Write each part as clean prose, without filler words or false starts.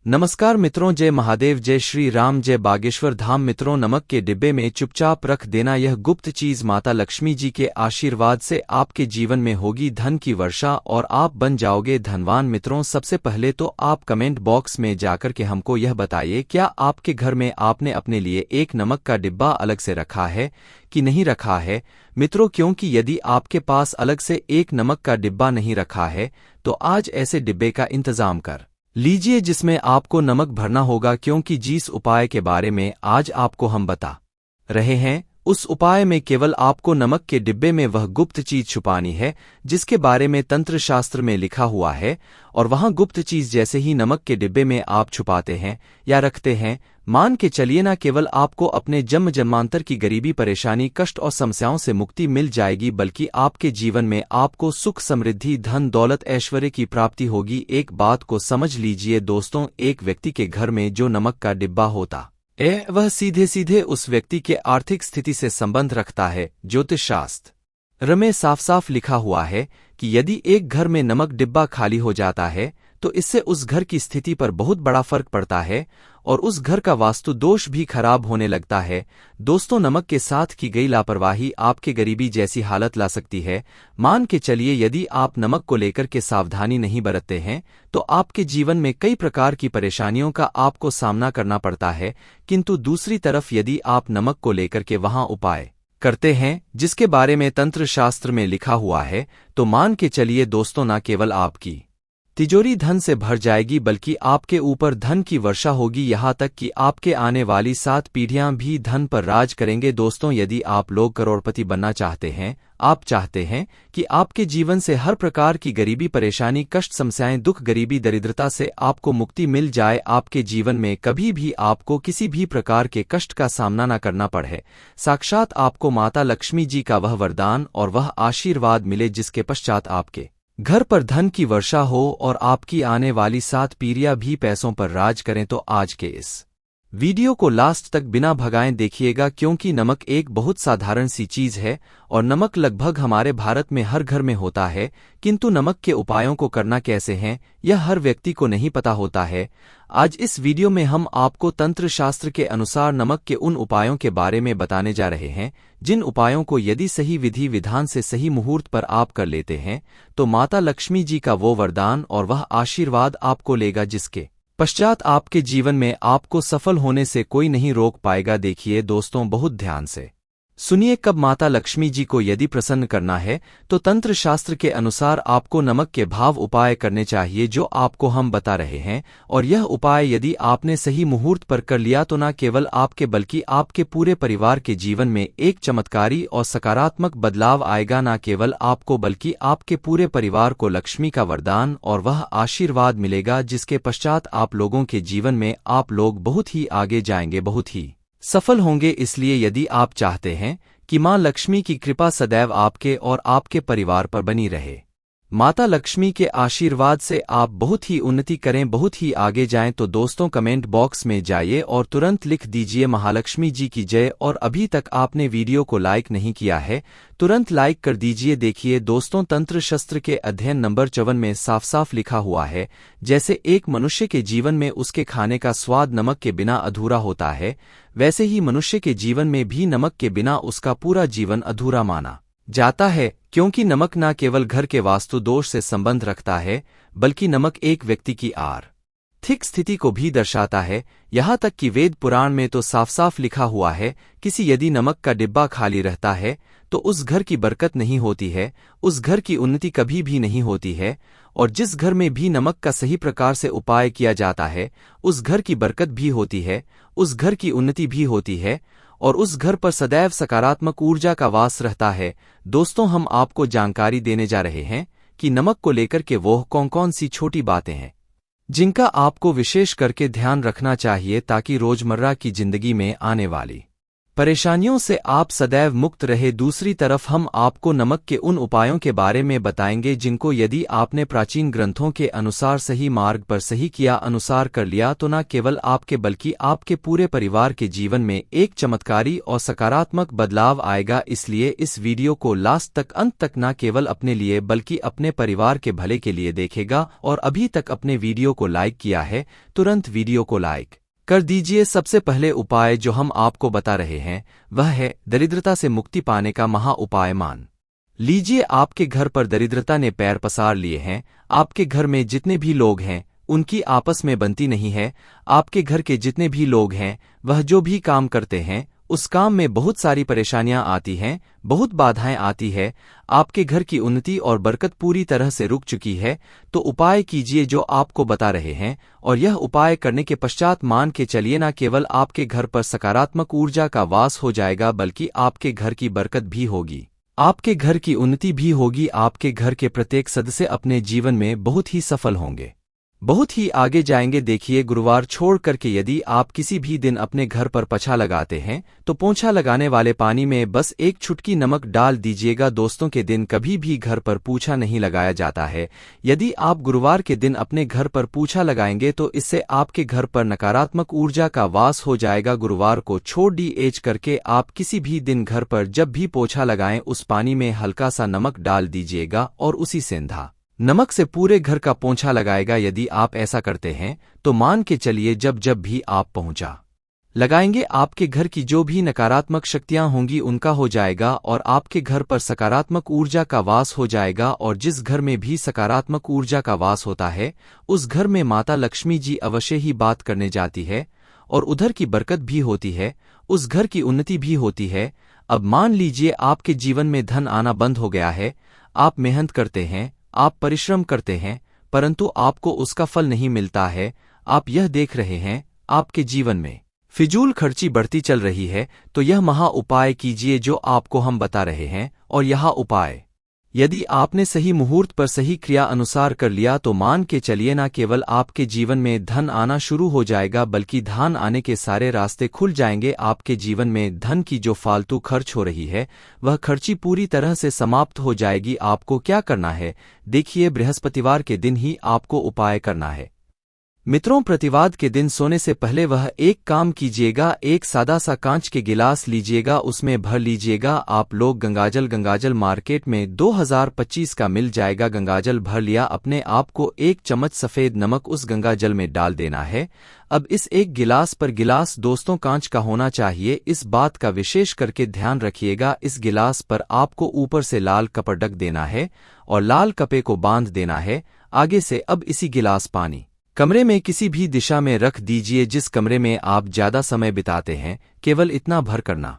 नमस्कार मित्रों, जय महादेव, जय श्री राम, जय बागेश्वर धाम। मित्रों, नमक के डिब्बे में चुपचाप रख देना यह गुप्त चीज माता लक्ष्मी जी के आशीर्वाद से आपके जीवन में होगी धन की वर्षा और आप बन जाओगे धनवान। मित्रों, सबसे पहले तो आप कमेंट बॉक्स में जाकर के हमको यह बताइए, क्या आपके घर में आपने अपने लिए एक नमक का डिब्बा अलग से रखा है कि नहीं रखा है। मित्रों, क्योंकि यदि आपके पास अलग से एक नमक का डिब्बा नहीं रखा है तो आज ऐसे डिब्बे का इंतजाम कर लीजिए जिसमें आपको नमक भरना होगा, क्योंकि जिस उपाय के बारे में आज आपको हम बता रहे हैं उस उपाय में केवल आपको नमक के डिब्बे में वह गुप्त चीज छुपानी है जिसके बारे में तंत्र शास्त्र में लिखा हुआ है। और वहां गुप्त चीज जैसे ही नमक के डिब्बे में आप छुपाते हैं या रखते हैं, मान के चलिए ना केवल आपको अपने जन्म जन्मांतर की गरीबी, परेशानी, कष्ट और समस्याओं से मुक्ति मिल जाएगी, बल्कि आपके जीवन में आपको सुख, समृद्धि, धन, दौलत, ऐश्वर्य की प्राप्ति होगी। एक बात को समझ लीजिए दोस्तों, एक व्यक्ति के घर में जो नमक का डिब्बा होता वह सीधे सीधे उस व्यक्ति के आर्थिक स्थिति से संबंध रखता है। ज्योतिष शास्त्र में साफ साफ लिखा हुआ है कि यदि एक घर में नमक डिब्बा खाली हो जाता है तो इससे उस घर की स्थिति पर बहुत बड़ा फर्क पड़ता है और उस घर का वास्तु दोष भी खराब होने लगता है। दोस्तों, नमक के साथ की गई लापरवाही आपके गरीबी जैसी हालत ला सकती है। मान के चलिए यदि आप नमक को लेकर के सावधानी नहीं बरतते हैं तो आपके जीवन में कई प्रकार की परेशानियों का आपको सामना करना पड़ता है। किंतु दूसरी तरफ यदि आप नमक को लेकर के वहां उपाय करते हैं जिसके बारे में तंत्र शास्त्र में लिखा हुआ है, तो मान के चलिए दोस्तों, न केवल आपकी तिजोरी धन से भर जाएगी बल्कि आपके ऊपर धन की वर्षा होगी, यहाँ तक कि आपके आने वाली 7 पीढ़ियां भी धन पर राज करेंगे। दोस्तों, यदि आप लोग करोड़पति बनना चाहते हैं, आप चाहते हैं कि आपके जीवन से हर प्रकार की गरीबी, परेशानी, कष्ट, समस्याएं, दुख, गरीबी, दरिद्रता से आपको मुक्ति मिल जाए, आपके जीवन में कभी भी आपको किसी भी प्रकार के कष्ट का सामना न करना पड़े, साक्षात आपको माता लक्ष्मी जी का वह वरदान और वह आशीर्वाद मिले जिसके पश्चात आपके घर पर धन की वर्षा हो और आपकी आने वाली 7 पीढ़ियां भी पैसों पर राज करें, तो आज के इस वीडियो को लास्ट तक बिना भगाएं देखिएगा, क्योंकि नमक एक बहुत साधारण सी चीज है और नमक लगभग हमारे भारत में हर घर में होता है। किंतु नमक के उपायों को करना कैसे हैं यह हर व्यक्ति को नहीं पता होता है। आज इस वीडियो में हम आपको तंत्र शास्त्र के अनुसार नमक के उन उपायों के बारे में बताने जा रहे हैं जिन उपायों को यदि सही विधि विधान से सही मुहूर्त पर आप कर लेते हैं तो माता लक्ष्मी जी का वो वरदान और वह आशीर्वाद आपको लेगा जिसके पश्चात आपके जीवन में आपको सफल होने से कोई नहीं रोक पाएगा। देखिए दोस्तों, बहुत ध्यान से सुनिए, कब माता लक्ष्मी जी को यदि प्रसन्न करना है तो तंत्र शास्त्र के अनुसार आपको नमक के भाव उपाय करने चाहिए जो आपको हम बता रहे हैं। और यह उपाय यदि आपने सही मुहूर्त पर कर लिया तो न केवल आपके बल्कि आपके पूरे परिवार के जीवन में एक चमत्कारी और सकारात्मक बदलाव आएगा। न केवल आपको बल्कि आपके पूरे परिवार को लक्ष्मी का वरदान और वह आशीर्वाद मिलेगा जिसके पश्चात आप लोगों के जीवन में आप लोग बहुत ही आगे जाएंगे, बहुत ही सफल होंगे। इसलिए यदि आप चाहते हैं कि मां लक्ष्मी की कृपा सदैव आपके और आपके परिवार पर बनी रहे, माता लक्ष्मी के आशीर्वाद से आप बहुत ही उन्नति करें, बहुत ही आगे जाएं, तो दोस्तों कमेंट बॉक्स में जाइए और तुरंत लिख दीजिए महालक्ष्मी जी की जय। और अभी तक आपने वीडियो को लाइक नहीं किया है तुरंत लाइक कर दीजिए। देखिए दोस्तों, तंत्र शास्त्र के अध्ययन नंबर 54 में साफ साफ लिखा हुआ है, जैसे एक मनुष्य के जीवन में उसके खाने का स्वाद नमक के बिना अधूरा होता है, वैसे ही मनुष्य के जीवन में भी नमक के बिना उसका पूरा जीवन अधूरा माना जाता है। क्योंकि नमक न केवल घर के वास्तु दोष से संबंध रखता है बल्कि नमक एक व्यक्ति की आर्थिक स्थिति को भी दर्शाता है। यहाँ तक कि वेद पुराण में तो साफ साफ लिखा हुआ है, किसी यदि नमक का डिब्बा खाली रहता है तो उस घर की बरकत नहीं होती है, उस घर की उन्नति कभी भी नहीं होती है। और जिस घर में भी नमक का सही प्रकार से उपाय किया जाता है उस घर की बरकत भी होती है, उस घर की उन्नति भी होती है और उस घर पर सदैव सकारात्मक ऊर्जा का वास रहता है। दोस्तों, हम आपको जानकारी देने जा रहे हैं कि नमक को लेकर के वो कौन कौन सी छोटी बातें हैं जिनका आपको विशेष करके ध्यान रखना चाहिए ताकि रोजमर्रा की जिंदगी में आने वाली परेशानियों से आप सदैव मुक्त रहे। दूसरी तरफ हम आपको नमक के उन उपायों के बारे में बताएंगे जिनको यदि आपने प्राचीन ग्रंथों के अनुसार सही मार्ग पर सही किया अनुसार कर लिया तो न केवल आपके बल्कि आपके पूरे परिवार के जीवन में एक चमत्कारी और सकारात्मक बदलाव आएगा। इसलिए इस वीडियो को लास्ट तक अंत तक न केवल अपने लिए बल्कि अपने परिवार के भले के लिए देखेगा। और अभी तक अपने वीडियो को लाइक किया है तुरंत वीडियो को लाइक कर दीजिए। सबसे पहले उपाय जो हम आपको बता रहे हैं वह है दरिद्रता से मुक्ति पाने का महा उपाय। मान लीजिए आपके घर पर दरिद्रता ने पैर पसार लिए हैं। आपके घर में जितने भी लोग हैं उनकी आपस में बनती नहीं है। आपके घर के जितने भी लोग हैं वह जो भी काम करते हैं उस काम में बहुत सारी परेशानियां आती हैं, बहुत बाधाएं आती है। आपके घर की उन्नति और बरकत पूरी तरह से रुक चुकी है। तो उपाय कीजिए जो आपको बता रहे हैं और यह उपाय करने के पश्चात मान के चलिए न केवल आपके घर पर सकारात्मक ऊर्जा का वास हो जाएगा बल्कि आपके घर की बरकत भी होगी, आपके घर की उन्नति भी होगी। आपके घर के प्रत्येक सदस्य अपने जीवन में बहुत ही सफल होंगे, बहुत ही आगे जाएंगे। देखिए गुरुवार छोड़ करके यदि आप किसी भी दिन अपने घर पर पोछा लगाते हैं तो पोछा लगाने वाले पानी में बस एक चुटकी नमक डाल दीजिएगा। दोस्तों के दिन कभी भी घर पर पोछा नहीं लगाया जाता है। यदि आप गुरुवार के दिन अपने घर पर पोछा लगाएंगे तो इससे आपके घर पर नकारात्मक ऊर्जा का वास हो जाएगा। गुरुवार को छोड़ डीएच करके आप किसी भी दिन घर पर जब भी पोछा लगाएं उस पानी में हल्का सा नमक डाल दीजिएगा और उसी सेंधा नमक से पूरे घर का पोंछा लगाएगा। यदि आप ऐसा करते हैं तो मान के चलिए जब जब भी आप पोंछा लगाएंगे आपके घर की जो भी नकारात्मक शक्तियां होंगी उनका हो जाएगा और आपके घर पर सकारात्मक ऊर्जा का वास हो जाएगा। और जिस घर में भी सकारात्मक ऊर्जा का वास होता है उस घर में माता लक्ष्मी जी अवश्य ही बात करने जाती है और उधर की बरकत भी होती है, उस घर की उन्नति भी होती है। अब मान लीजिए आपके जीवन में धन आना बंद हो गया है। आप मेहनत करते हैं, आप परिश्रम करते हैं परंतु आपको उसका फल नहीं मिलता है। आप यह देख रहे हैं आपके जीवन में फिजूल खर्ची बढ़ती चल रही है। तो यह महा उपाय कीजिए जो आपको हम बता रहे हैं। और यह उपाय यदि आपने सही मुहूर्त पर सही क्रिया अनुसार कर लिया तो मान के चलिए न केवल आपके जीवन में धन आना शुरू हो जाएगा बल्कि धन आने के सारे रास्ते खुल जाएंगे। आपके जीवन में धन की जो फालतू खर्च हो रही है वह खर्ची पूरी तरह से समाप्त हो जाएगी। आपको क्या करना है देखिए, बृहस्पतिवार के दिन ही आपको उपाय करना है। मित्रों, प्रतिवाद के दिन सोने से पहले वह एक काम कीजिएगा, एक सादा सा कांच के गिलास लीजिएगा, उसमें भर लीजिएगा आप लोग गंगाजल मार्केट में 2025 का मिल जाएगा। गंगाजल भर लिया, अपने आप को एक चम्मच सफेद नमक उस गंगाजल में डाल देना है। अब इस एक गिलास पर, गिलास दोस्तों कांच का होना चाहिए, इस बात का विशेष करके ध्यान रखिएगा। इस गिलास पर आपको ऊपर से लाल कपड़ा ढक देना है और लाल कपड़े को बांध देना है आगे से। अब इसी गिलास पानी कमरे में किसी भी दिशा में रख दीजिए, जिस कमरे में आप ज्यादा समय बिताते हैं। केवल इतना भर करना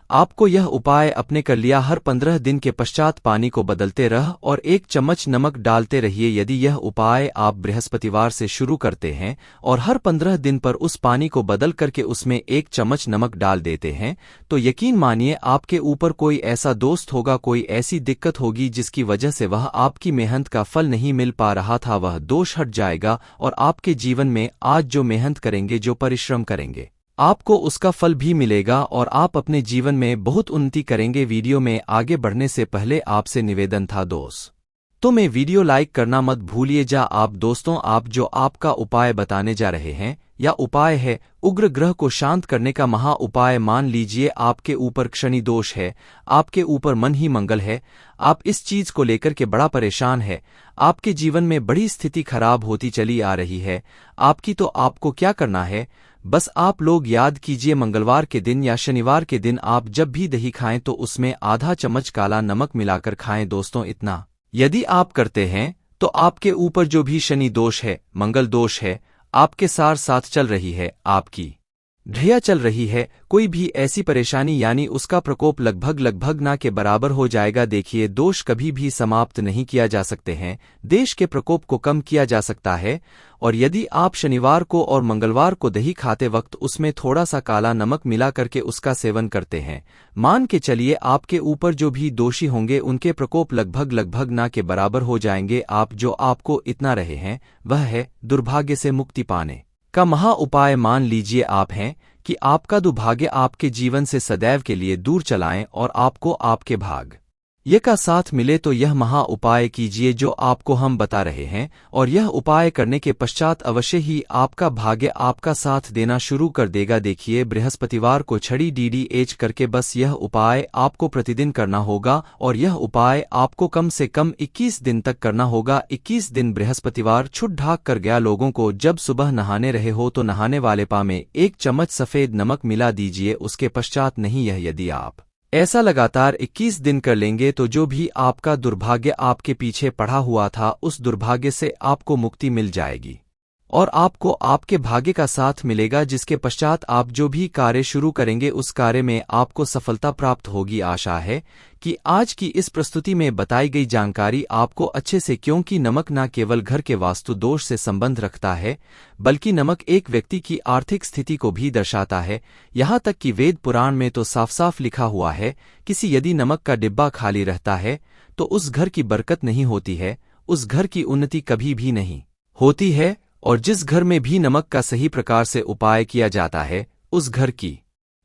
आपको यह उपाय अपने कर लिया। हर 15 दिन के पश्चात पानी को बदलते रह और 1 चम्मच नमक डालते रहिए। यदि यह उपाय आप बृहस्पतिवार से शुरू करते हैं और हर 15 दिन पर उस पानी को बदल करके उसमें 1 चम्मच नमक डाल देते हैं तो यकीन मानिए आपके ऊपर कोई ऐसा दोस्त होगा, कोई ऐसी दिक्कत होगी जिसकी वजह से वह आपकी मेहनत का फल नहीं मिल पा रहा था, वह दोष हट जाएगा और आपके जीवन में आज जो मेहनत करेंगे, जो परिश्रम करेंगे, आपको उसका फल भी मिलेगा और आप अपने जीवन में बहुत उन्नति करेंगे। वीडियो में आगे बढ़ने से पहले आपसे निवेदन था दोस्त, तो मैं वीडियो लाइक करना मत भूलिए। आप दोस्तों, आप जो आपका उपाय बताने जा रहे हैं या उपाय है उग्र ग्रह को शांत करने का महा उपाय। मान लीजिए आपके ऊपर शनि दोष है, आपके ऊपर मन ही मंगल है, आप इस चीज को लेकर के बड़ा परेशान है, आपके जीवन में बड़ी स्थिति खराब होती चली आ रही है आपकी। तो आपको क्या करना है, बस आप लोग याद कीजिए, मंगलवार के दिन या शनिवार के दिन आप जब भी दही खाएं तो उसमें आधा चम्मच काला नमक मिलाकर खाएं। दोस्तों, इतना यदि आप करते हैं तो आपके ऊपर जो भी शनि दोष है, मंगल दोष है, आपके साथ चल रही है, आपकी ढैया चल रही है, कोई भी ऐसी परेशानी यानी उसका प्रकोप लगभग ना के बराबर हो जाएगा। देखिए, दोष कभी भी समाप्त नहीं किया जा सकते हैं, देश के प्रकोप को कम किया जा सकता है। और यदि आप शनिवार को और मंगलवार को दही खाते वक्त उसमें थोड़ा सा काला नमक मिला करके उसका सेवन करते हैं, मान के चलिए आपके ऊपर जो भी दोषी होंगे उनके प्रकोप लगभग ना के बराबर हो जाएंगे। आप जो आपको इतना रहे हैं वह है दुर्भाग्य से मुक्ति पाने का महा उपाय। मान लीजिए आप हैं कि आपका दुर्भाग्य आपके जीवन से सदैव के लिए दूर चलाएं और आपको आपके भाग्य का साथ मिले, तो यह महा उपाय कीजिए जो आपको हम बता रहे हैं, और यह उपाय करने के पश्चात अवश्य ही आपका भाग्य आपका साथ देना शुरू कर देगा। देखिए, बृहस्पतिवार को छड़ी DDH करके बस यह उपाय आपको प्रतिदिन करना होगा, और यह उपाय आपको कम से कम 21 दिन तक करना होगा। 21 दिन बृहस्पतिवार छुट ढाक कर गया लोगों को जब सुबह नहाने रहे हो तो नहाने वाले पा में 1 चम्मच सफ़ेद नमक मिला दीजिए। उसके पश्चात नहीं, यह यदि आप ऐसा लगातार 21 दिन कर लेंगे तो जो भी आपका दुर्भाग्य आपके पीछे पड़ा हुआ था उस दुर्भाग्य से आपको मुक्ति मिल जाएगी और आपको आपके भाग्य का साथ मिलेगा, जिसके पश्चात आप जो भी कार्य शुरू करेंगे उस कार्य में आपको सफलता प्राप्त होगी। आशा है कि आज की इस प्रस्तुति में बताई गई जानकारी आपको अच्छे से, क्योंकि नमक न केवल घर के वास्तु दोष से संबंध रखता है बल्कि नमक एक व्यक्ति की आर्थिक स्थिति को भी दर्शाता है। यहाँ तक कि वेद पुराण में तो साफ साफ लिखा हुआ है, किसी यदि नमक का डिब्बा खाली रहता है तो उस घर की बरकत नहीं होती है, उस घर की उन्नति कभी भी नहीं होती है। और जिस घर में भी नमक का सही प्रकार से उपाय किया जाता है उस घर की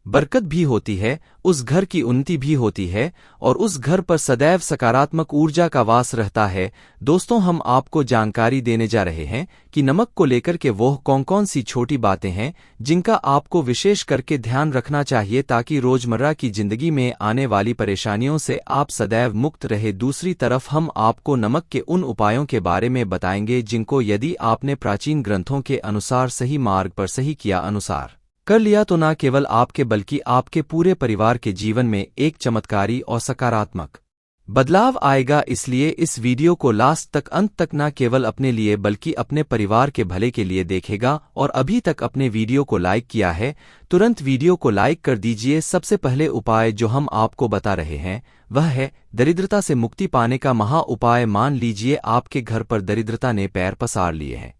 बरकत भी होती है, उस घर की उन्नति भी होती है और उस घर पर सदैव सकारात्मक ऊर्जा का वास रहता है। दोस्तों, हम आपको जानकारी देने जा रहे हैं कि नमक को लेकर के वो कौन सी छोटी बातें हैं जिनका आपको विशेष करके ध्यान रखना चाहिए ताकि रोजमर्रा की जिंदगी में आने वाली परेशानियों से आप सदैव मुक्त रहे। दूसरी तरफ हम आपको नमक के उन उपायों के बारे में बताएंगे जिनको यदि आपने प्राचीन ग्रंथों के अनुसार सही मार्ग पर सही किया अनुसार कर लिया तो न केवल आपके बल्कि आपके पूरे परिवार के जीवन में एक चमत्कारी और सकारात्मक बदलाव आएगा। इसलिए इस वीडियो को लास्ट तक, अंत तक न केवल अपने लिए बल्कि अपने परिवार के भले के लिए देखेगा। और अभी तक अपने वीडियो को लाइक किया है तुरंत वीडियो को लाइक कर दीजिए। सबसे पहले उपाय जो हम आपको बता रहे हैं वह है दरिद्रता से मुक्ति पाने का महा उपाय। मान लीजिए आपके घर पर दरिद्रता ने पैर पसार लिए हैं,